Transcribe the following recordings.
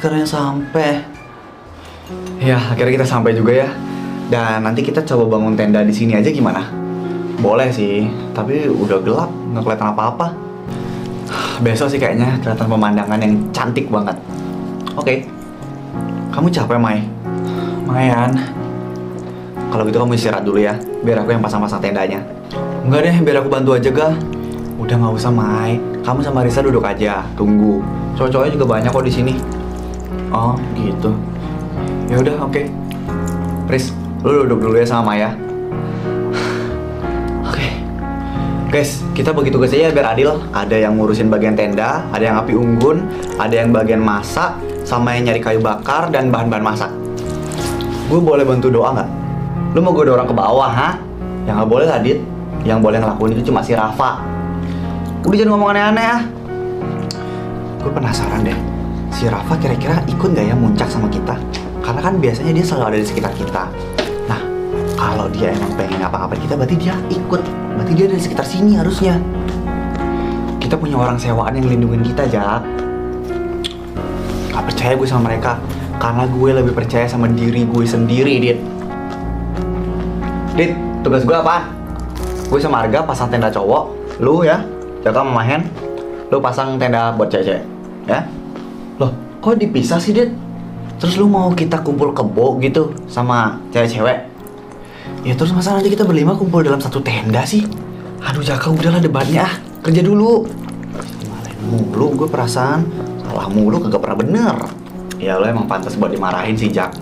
akhirnya sampai. Ya, akhirnya kita sampai juga ya. Dan nanti kita coba bangun tenda di sini aja gimana? Boleh sih, tapi udah gelap, nggak kelihatan apa-apa. Besok sih kayaknya kelihatan pemandangan yang cantik banget. Oke. Kamu capek, Mai? Lumayan. Kalau gitu kamu istirahat dulu ya, biar aku yang pasang-pasang tendanya. Enggak deh, biar aku bantu aja, Ga. Udah nggak usah, Mai. Kamu sama Risa duduk aja, tunggu. Cowok-cowoknya juga banyak kok di sini. Oh, gitu. Ya udah, oke. Riz, lu duduk dulu ya sama Maya. Oke. Guys, kita bagi tugas aja biar adil. Ada yang ngurusin bagian tenda, ada yang api unggun, ada yang bagian masak, sama yang nyari kayu bakar dan bahan-bahan masak. Gue boleh bantu doa nggak? Lu mau gue dorong ke bawah, ha? Yang nggak boleh, Adit. Yang boleh ngelakuin itu cuma si Rafa. Udah jangan ngomong aneh-aneh ya. Gue penasaran deh, si Rafa kira-kira ikut nggak ya muncak sama kita? Karena kan biasanya dia selalu ada di sekitar kita. Nah, kalau dia emang pengen ngapa-ngapain kita, berarti dia ikut. Berarti dia ada di sekitar sini harusnya. Kita punya orang sewaan yang lindungin kita, Jak. Gak percaya gue sama mereka. Karena gue lebih percaya sama diri gue sendiri, Dit. Dit, tugas gue apa? Gue sama Arga pasang tenda cowok. Lu ya, jaga sama Mahen. Lu pasang tenda buat cewek-cewek, ya? Loh, kok dipisah sih, Dit? Terus lu mau kita kumpul kebo gitu sama cewek-cewek? Ya terus masa nanti kita berlima kumpul dalam satu tenda sih? Aduh Jaka, udahlah debatnya, kerja dulu. Dimarahin mulu gue perasaan. Salah mulu, kagak pernah bener. Ya lo emang pantas buat dimarahin sih, Jak.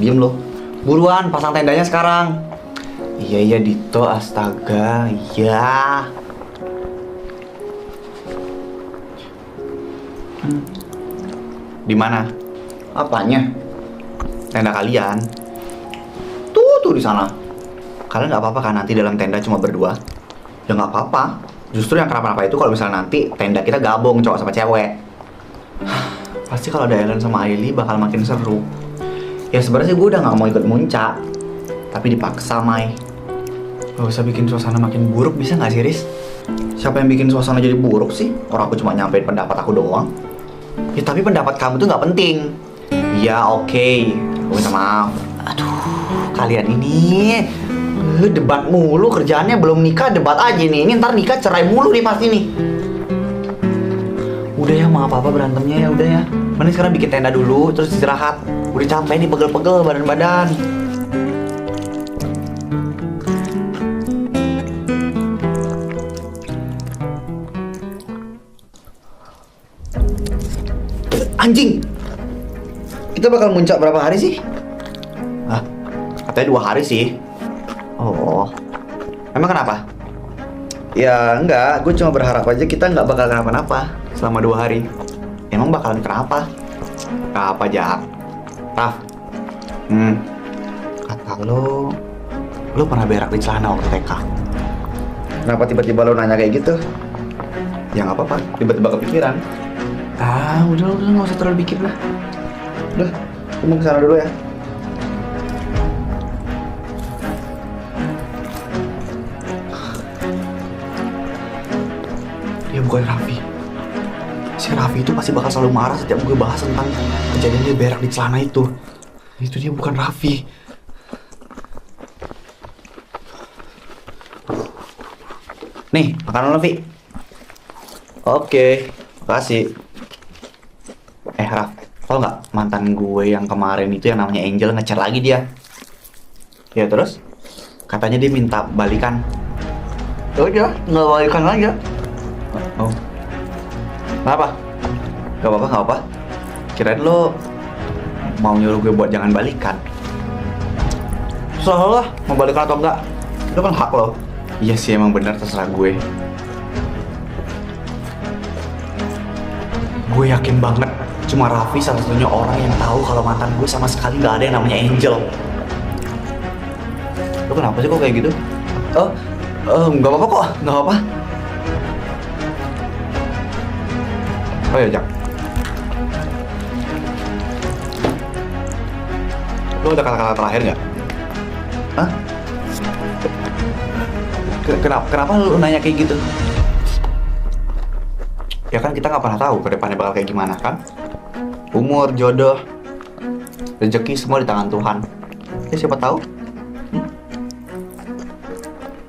Diem lo. Buruan, pasang tendanya sekarang. Iya Dito, astaga. Iya. Di mana? Apanya? Tenda kalian. Tuh di sana. Kalian nggak apa-apa kan nanti dalam tenda cuma berdua? Ya nggak apa-apa. Justru yang kenapa-napa itu kalau misalnya nanti tenda kita gabung cowok sama cewek. Pasti kalau ada Ellen sama Ailey bakal makin seru. Ya sebenarnya sih gue udah nggak mau ikut muncak, tapi dipaksa, Mai. Gak usah bikin suasana makin buruk, bisa nggak sih, Riz? Siapa yang bikin suasana jadi buruk sih? Orang aku cuma nyampein pendapat aku doang. Ya tapi pendapat kamu tuh nggak penting. Ya oke. Gue minta maaf. Aduh, kalian ini debat mulu, kerjaannya belum nikah debat aja nih. Ini ntar nikah cerai mulu nih pasti nih. Udah ya, mau apa-apa berantemnya ya udah ya. Mending sekarang bikin tenda dulu, terus istirahat. Udah capek nih, pegel-pegel badan-badan. Anjing! Kita bakal muncak berapa hari sih? Hah? Katanya 2 hari sih. Oh. Emang kenapa? Ya enggak, gue cuma berharap aja kita nggak bakal kenapa-napa selama 2 hari. Emang bakalan kenapa? Apa aja? Raf? Kata lo pernah berak di celana waktu TK? Kenapa tiba-tiba lo nanya kayak gitu? Ya nggak apa-apa, tiba-tiba kepikiran. Udah nggak usah terlalu pikir lah. Udah, gue mau kesana dulu ya. Dia bukan Raffi. Si Raffi itu pasti bakal selalu marah setiap gue bahas tentang kejadian dia berak di celana itu. Itu dia bukan Raffi. Nih, makanan lo, Vi. Oke, makasih. Raf, tau nggak mantan gue yang kemarin itu yang namanya Angel ngechat lagi dia. Ya terus? Katanya dia minta balikan. Ya udah, nggak balikan aja. Oh. Kenapa? Gak apa-apa. Kirain lo mau nyuruh gue buat jangan balikan. Terserah lo lah, mau balikan atau enggak. Itu kan hak lo. Iya sih, emang benar, terserah gue. Gue yakin banget cuma Raffi satu-satunya orang yang tahu kalau mantan gue sama sekali nggak ada yang namanya Angel. Lo kenapa sih kok kayak gitu? Nggak apa-apa kok, nggak apa-apa. Oh ya, Jak. Lo ada kata-kata terakhir nggak? Hah? Kenapa lo nanya kayak gitu? Ya kan kita nggak pernah tahu ke depannya bakal kayak gimana kan? umur, jodoh, rezeki semua di tangan Tuhan. Ya siapa tahu?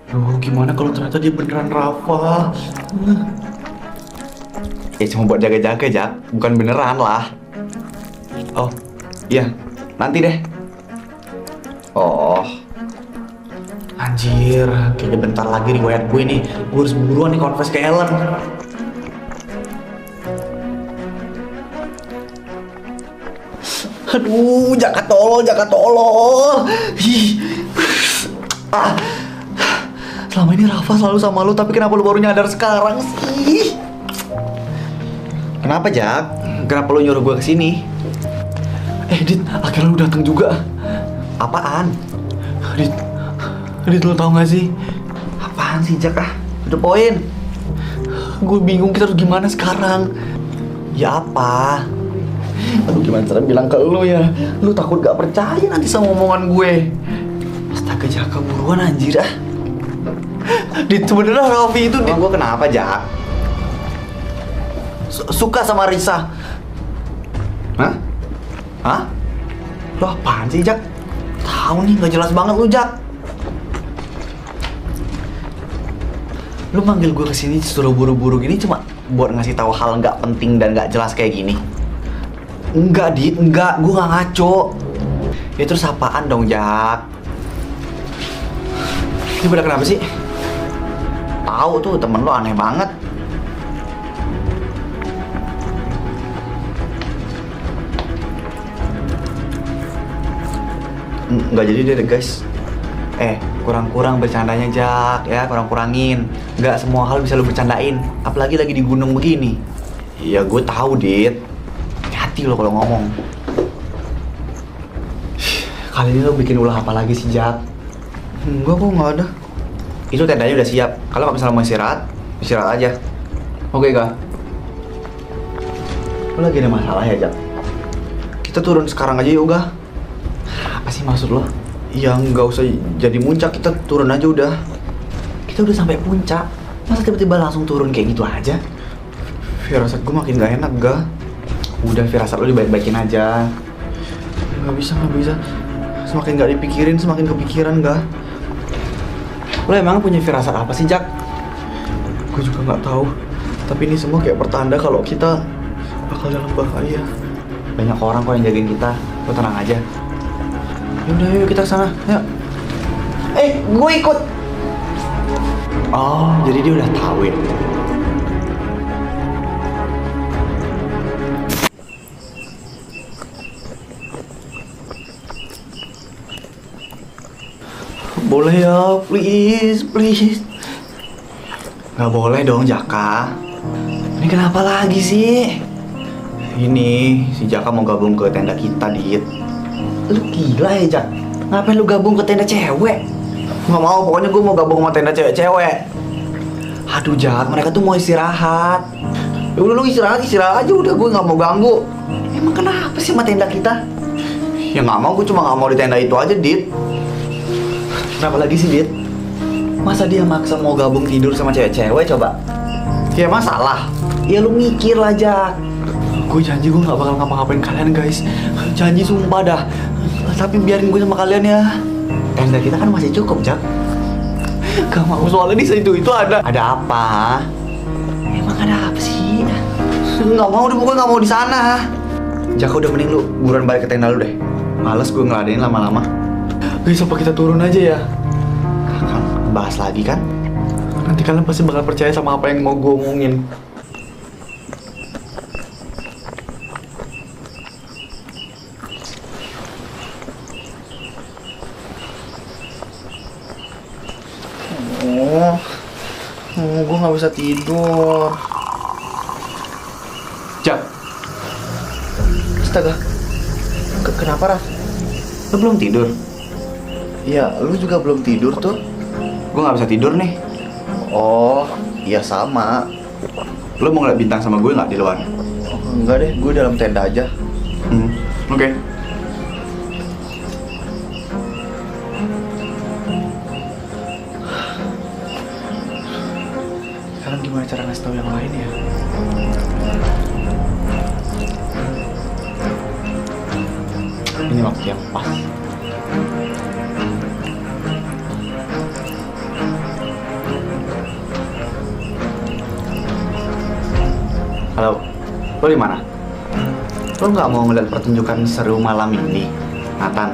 Duh, gimana kalau ternyata dia beneran Rafa? Ya cuma buat jaga-jaga, Jak. Bukan beneran lah. Oh, iya. Nanti deh. Oh, Anjir, kayaknya bentar lagi riwayat gue nih. Gue harus buruan nih confess ke Ellen. aduh, Jaka tolol. Hi. Ah. Selama ini Rafa selalu sama lu, tapi kenapa lu baru nyadar sekarang sih? Kenapa, Jak? Kenapa lu nyuruh gue kesini? Dit, akhirnya lu datang juga. Apaan? Dit, lu tau gak sih? Apaan sih, Jak? Udah poin. Gue bingung kita harus gimana sekarang. Ya apa? Aduh, gimana cara bilang ke lu ya? Lu takut gak percaya nanti sama omongan gue. Astaga, Jaka, buruan anjir ah. Dit, sebenarnya Raffi itu Emang gue kenapa, Jak? suka sama Risa. Hah? Hah? Lo apaan sih, Jak? Tahu nih, gak jelas banget lu, Jak. Lu manggil gue kesini suruh buru-buru gini cuma buat ngasih tahu hal nggak penting dan nggak jelas kayak gini? Enggak, Dit, enggak. Gue gak ngaco. Ya terus apaan dong, Jak? Ini pada kenapa sih? Tahu tuh temen lo aneh banget. Nggak jadi deh, guys. Kurang-kurang bercandanya, Jak. Ya, kurang-kurangin. Nggak semua hal bisa lu bercandain. Apalagi lagi di gunung begini. Iya, gue tahu, Dit. Hati lo kalau ngomong. Kali ini lo bikin ulah apa lagi sih, Jak? Enggak, kok nggak ada. Itu tendanya udah siap. Kalau misalnya mau istirahat, istirahat aja. Oke, Kak. Lo lagi ada masalah ya, Jak? Kita turun sekarang aja yuk, Ga. Apa sih maksud lo? Ya nggak usah jadi muncak, kita turun aja udah. Kita udah sampai puncak. Masa tiba-tiba langsung turun kayak gitu aja? Firasat gue makin gak enak, Ga. Udah, firasat lo dibaik-baikin aja. Nggak bisa. Semakin nggak dipikirin, semakin kepikiran, Ga. Lo emang punya firasat apa sih, Jak? Gue juga nggak tahu. Tapi ini semua kayak pertanda kalau kita bakal dalam bahaya. Banyak orang kok yang jagain kita. Lo tenang aja. Yaudah, yuk kita kesana. Yuk. Gue ikut. Oh, jadi dia udah tahu ya? Boleh ya, please. Nggak boleh dong, Jaka. Ini kenapa lagi sih? Ini si Jaka mau gabung ke tenda kita, Dit. Lu gila ya, Jak? Ngapain lu gabung ke tenda cewek? Nggak mau, pokoknya gue mau gabung sama tenda cewek-cewek. Aduh, Jak, mereka tuh mau istirahat. Ya udah, lu istirahat aja, udah, gue nggak mau ganggu. Emang kenapa sih sama tenda kita? Ya nggak mau, gue cuma nggak mau di tenda itu aja, Dit. Kenapa lagi sih, Dit? Masa dia maksa mau gabung tidur sama cewek-cewek, coba? Ya masalah. Ya lu mikir lah, Jak. Gue janji gue gak bakal ngapa-ngapain kalian, guys. Janji sumpah dah. Tapi biarin gue sama kalian ya. Tenda kita kan masih cukup, Jak. Gak mau, soalnya di situ itu ada. Ada apa? Emang ada apa sih? Nggak mau, udah pokoknya nggak mau di sana. Jak, udah mending lu Buruan balik ke tenda lu deh. Males gue ngeladenin lama-lama. guys, apa kita turun aja ya? Kan bahas lagi kan? Nanti kalian pasti bakal percaya sama apa yang mau gue omongin. Gue nggak bisa tidur. Jak, Astaga. Kenapa, Raf? lu belum tidur? Ya, lu juga belum tidur tuh. Gue gak bisa tidur nih. Oh, iya sama. Lu mau ngeliat bintang sama gue gak di luar? Oh, enggak deh, gue dalam tenda aja. Oke. Sekarang gimana cara ngasih tau yang lain ya? Ini waktu yang pas. Halo, lo di mana? Lo nggak mau ngeliat pertunjukan seru malam ini, Nathan?